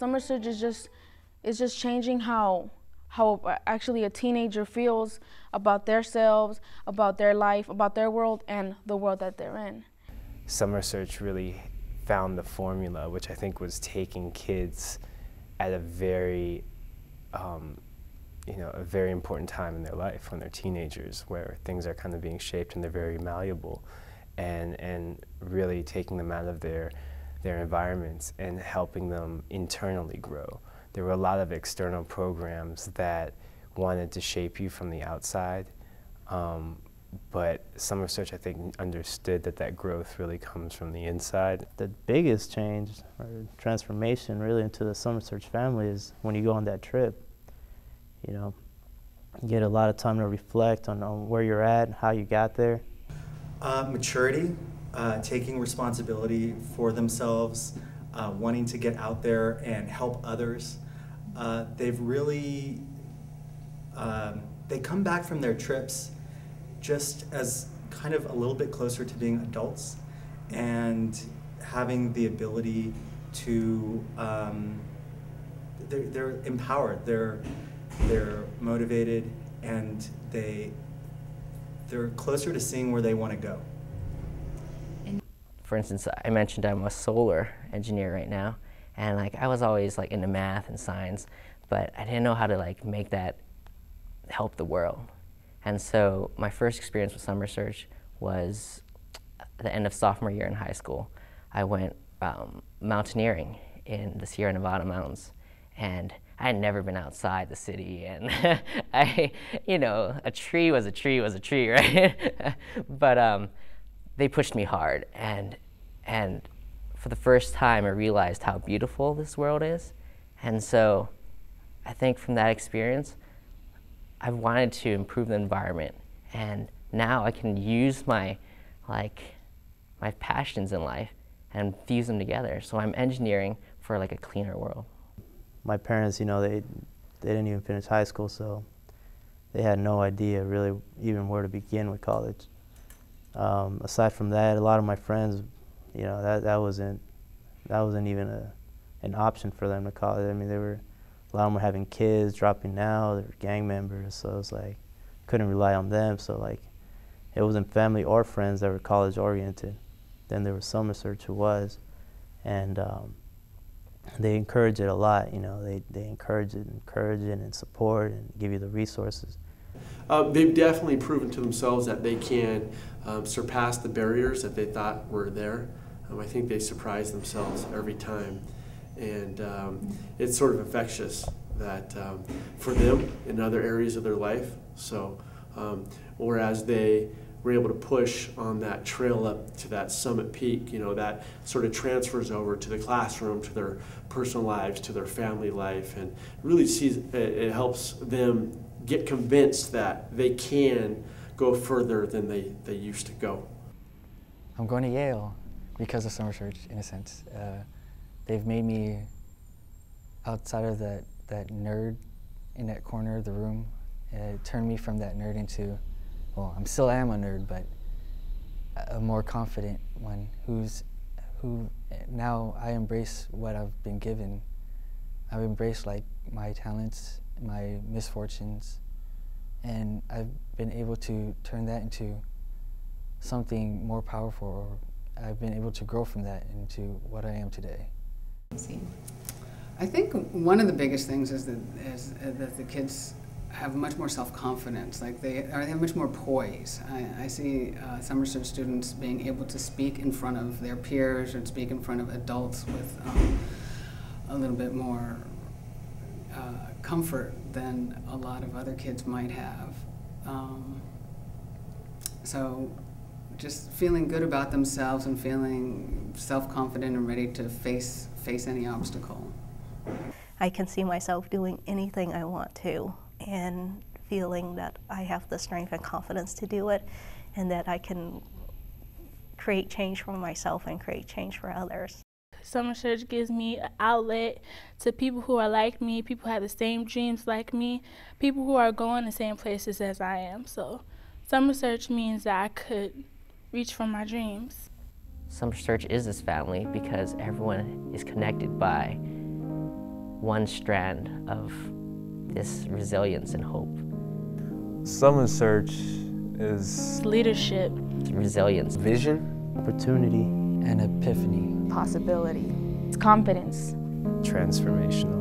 Summer Search is just changing how actually a teenager feels about themselves, about their life, about their world, and the world that they're in. Summer Search really found the formula, which I think was taking kids at a very, a very important time in their life when they're teenagers, where things are kind of being shaped and they're very malleable, and really taking them out of their environments and helping them internally grow. There were a lot of external programs that wanted to shape you from the outside, but Summer Search, I think, understood that growth really comes from the inside. The biggest change or transformation really into the Summer Search family is when you go on that trip. You get a lot of time to reflect on where you're at, how you got there. Maturity, taking responsibility for themselves, wanting to get out there and help others. They've really, they come back from their trips just as kind of a little bit closer to being adults and having the ability to, they're empowered, they're motivated, and they're closer to seeing where they want to go. For instance, I mentioned I'm a solar engineer right now, and I was always into math and science, but I didn't know how to make that help the world. And so my first experience with Summer Search was at the end of sophomore year in high school. I went mountaineering in the Sierra Nevada mountains, and I had never been outside the city, and a tree was a tree was a tree, right? But they pushed me hard, and for the first time I realized how beautiful this world is. And so I think from that experience, I wanted to improve the environment, and now I can use my passions in life and fuse them together. So I'm engineering for a cleaner world. My parents, they didn't even finish high school, so they had no idea really even where to begin with college. Aside from that, a lot of my friends, that wasn't even an option for them to college. I mean, a lot of them were having kids, dropping out, they were gang members, so it was couldn't rely on them. So it wasn't family or friends that were college oriented. Then there was Summer Search who was, and they encourage it a lot. They encourage it and support and give you the resources. They've definitely proven to themselves that they can surpass the barriers that they thought were there. I think they surprise themselves every time, and it's sort of infectious that for them in other areas of their life. So whereas they were able to push on that trail up to that summit peak, that sort of transfers over to the classroom, to their personal lives, to their family life, and really it helps them get convinced that they can go further than they used to go. I'm going to Yale because of Summer Search, in a sense. They've made me, outside of that nerd in that corner of the room, turned me from that nerd into, well, I still am a nerd, but a more confident one who now I embrace what I've been given. I've embraced my talents, my misfortunes, and I've been able to turn that into something more powerful, or I've been able to grow from that into what I am today. I think one of the biggest things is that the kids have much more self-confidence. They have much more poise. I see Summer Search students being able to speak in front of their peers and speak in front of adults with a little bit more comfort than a lot of other kids might have. So just feeling good about themselves and feeling self-confident and ready to face any obstacle. I can see myself doing anything I want to, and feeling that I have the strength and confidence to do it, and that I can create change for myself and create change for others. Summer Search gives me an outlet to people who are like me, people who have the same dreams like me, people who are going the same places as I am. So Summer Search means that I could reach for my dreams. Summer Search is this family because everyone is connected by one strand of this resilience and hope. Summer Search is leadership, resilience, vision, opportunity, and epiphany. Possibility. It's confidence. transformational.